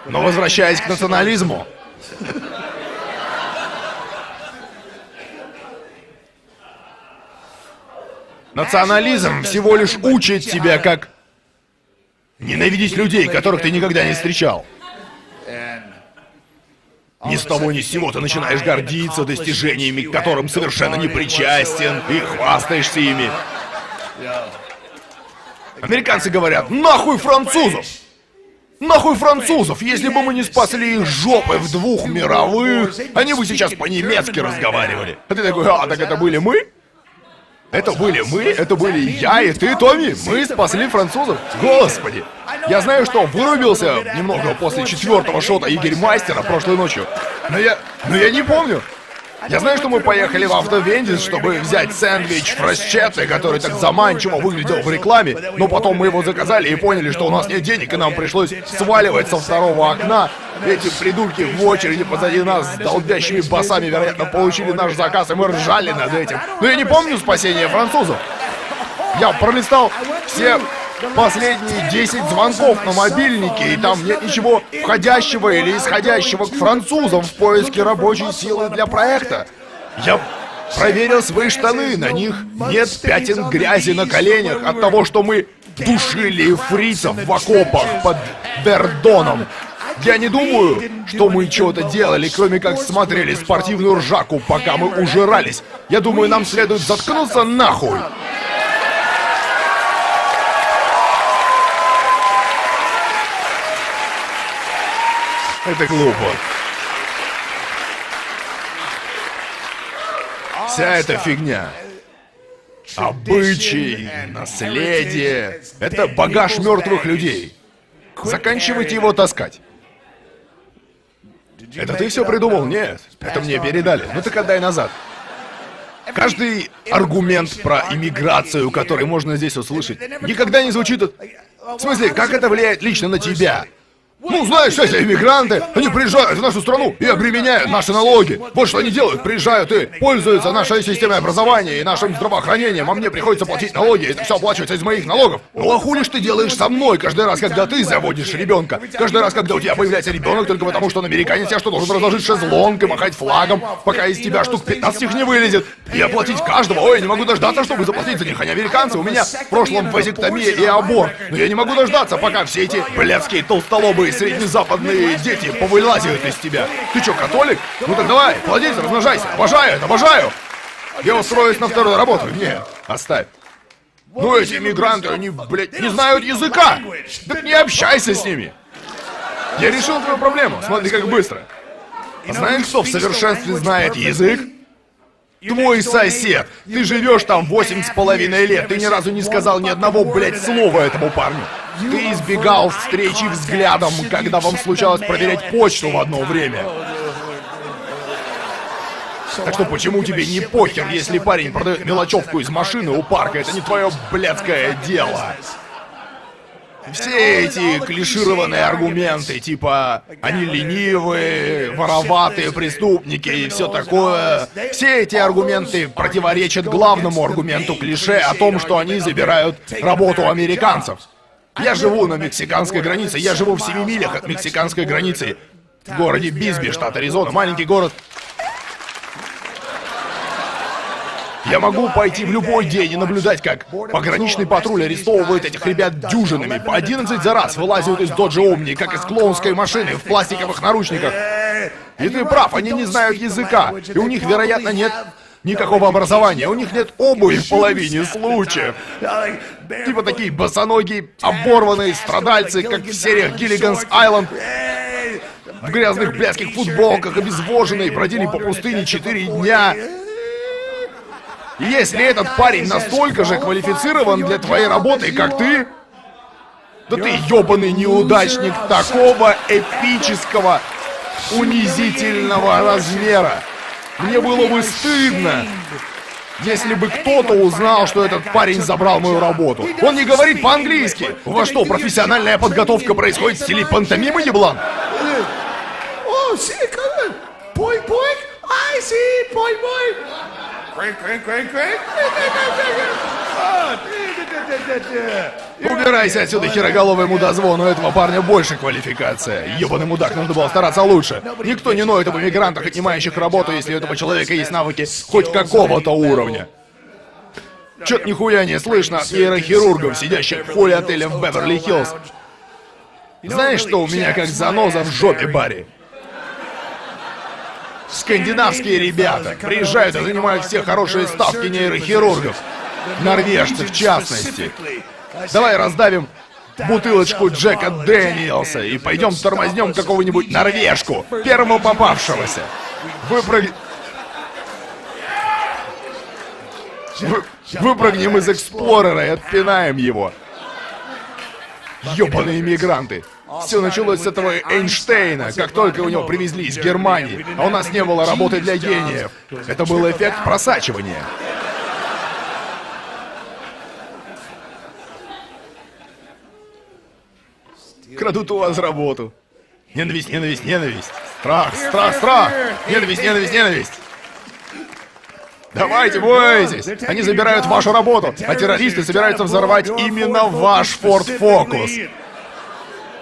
Но возвращаясь к национализму. Национализм всего лишь учит тебя, как ненавидеть людей, которых ты никогда не встречал. Ни с того ни с сего ты начинаешь гордиться достижениями, к которым совершенно не причастен, и хвастаешься ими. Американцы говорят: нахуй французов! Нахуй французов! Если бы мы не спасли их жопы в 2 мировых, они бы сейчас по-немецки разговаривали. А ты такой: а, так это были мы? Это были мы? Это были я и ты, Томми? Мы спасли французов? Господи! Я знаю, что вырубился немного после 4-го шота Игорь-мастера прошлой ночью. Но я не помню. Я знаю, что мы поехали в Автовендис, чтобы взять сэндвич фрашчетты, который так заманчиво выглядел в рекламе, но потом мы его заказали и поняли, что у нас нет денег, и нам пришлось сваливать со 2-го окна. Эти придурки в очереди позади нас с долбящими басами, вероятно, получили наш заказ, и мы ржали над этим. Но я не помню спасения французов. Я пролистал все последние 10 звонков на мобильнике, и там нет ничего входящего или исходящего к французам в поиске рабочей силы для проекта. Я проверил свои штаны, на них нет пятен грязи на коленях от того, что мы душили фрицев в окопах под Вердоном. Я не думаю, что мы чего-то делали, кроме как смотрели спортивную ржаку, пока мы ужирались. Я думаю, нам следует заткнуться нахуй. Это глупо. Вся эта фигня. Обычаи, наследие. Это багаж мертвых людей. Заканчивайте его таскать. Это ты все придумал? Нет. Это мне передали. Ну так отдай назад. Каждый аргумент про иммиграцию, который можно здесь услышать, никогда не звучит... В смысле, как это влияет лично на тебя? Ну, знаешь, эти иммигранты, они приезжают в нашу страну и обременяют наши налоги. Вот что они делают, приезжают и пользуются нашей системой образования и нашим здравоохранением, а мне приходится платить налоги, и это все оплачивается из моих налогов. Ну а хули ж ты делаешь со мной каждый раз, когда ты заводишь ребенка? Каждый раз, когда у тебя появляется ребенок, только потому что он американец, я что, должен разложить шезлонг и махать флагом, пока из тебя штук 15 их не вылезет? И оплатить каждого? Ой, я не могу дождаться, чтобы заплатить за них, они американцы. У меня в прошлом вазектомия и аборт. Но я не могу дождаться, пока все эти блядские толстолобые среднезападные дети повылазят из тебя. Ты чё, католик? Ну так давай, плодись, размножайся. Обожаю это, обожаю. Я устроюсь на 2-ю работу. Нет, оставь. Ну эти иммигранты, они, блядь, не знают языка. Так не общайся с ними. Я решил твою проблему. Смотри, как быстро. Знаешь, кто в совершенстве знает язык? Твой сосед. Ты живешь там 8,5 лет. Ты ни разу не сказал ни одного, блядь, слова этому парню. Ты избегал встречи взглядом, когда вам случалось проверять почту в одно время. Так что почему тебе не похер, если парень продает мелочевку из машины у парка? Это не твое блядское дело. Все эти клишированные аргументы, типа они ленивые, вороватые преступники и все такое. Все эти аргументы противоречат главному аргументу клише о том, что они забирают работу американцев. Я живу на мексиканской границе, я живу в 7 милях от мексиканской границы. В городе Бисби, штат Аризона, маленький город. Я могу пойти в любой день и наблюдать, как пограничный патруль арестовывает этих ребят дюжинами. По 11 за раз вылазят из Доджа Омни, как из клоунской машины, в пластиковых наручниках. И ты прав, они не знают языка. И у них, вероятно, нет никакого образования. У них нет обуви в половине случаев. Типа такие босоногие, оборванные страдальцы, как в сериях Гиллиган's Айленд. В грязных блядских футболках, обезвоженные, бродили по пустыне 4 дня. Если этот парень настолько же квалифицирован для твоей работы, как ты, да ты ёбаный неудачник такого эпического, унизительного размера. Мне было бы стыдно, если бы кто-то узнал, что этот парень забрал мою работу. Он не говорит по-английски. У вас что, профессиональная подготовка происходит в стиле пантомимы, еблан? О, силикон! Пой-пой! I see, пой-пой! Крэнк, крэнк, крэнк, крэнк! Убирайся отсюда, хероголовый мудозвон, у этого парня больше квалификация. Ёбаный мудак, нужно было стараться лучше. Никто не ноет об иммигрантах, отнимающих работу, если у этого человека есть навыки хоть какого-то уровня. Чё-то нихуя не слышно от нейрохирургов, сидящих в холле отеля в Беверли-Хиллз. Знаешь, что у меня как заноза в жопе, Барри? Скандинавские ребята приезжают и занимают все хорошие ставки нейрохирургов. Норвежцы в частности. Давай раздавим бутылочку Джека Дэниелса и пойдем тормознем какого-нибудь норвежку, первого попавшегося. Выпрыгнем из Эксплорера и отпинаем его. Ёбаные иммигранты. Все началось с этого Эйнштейна, как только у него привезли из Германии, а у нас не было работы для гениев. Это был эффект просачивания. Крадут у вас работу. Ненависть, ненависть, ненависть. Страх, страх, страх. Ненависть, ненависть, ненависть. Давайте, бойтесь! Они забирают вашу работу, а террористы собираются взорвать именно ваш Ford Focus.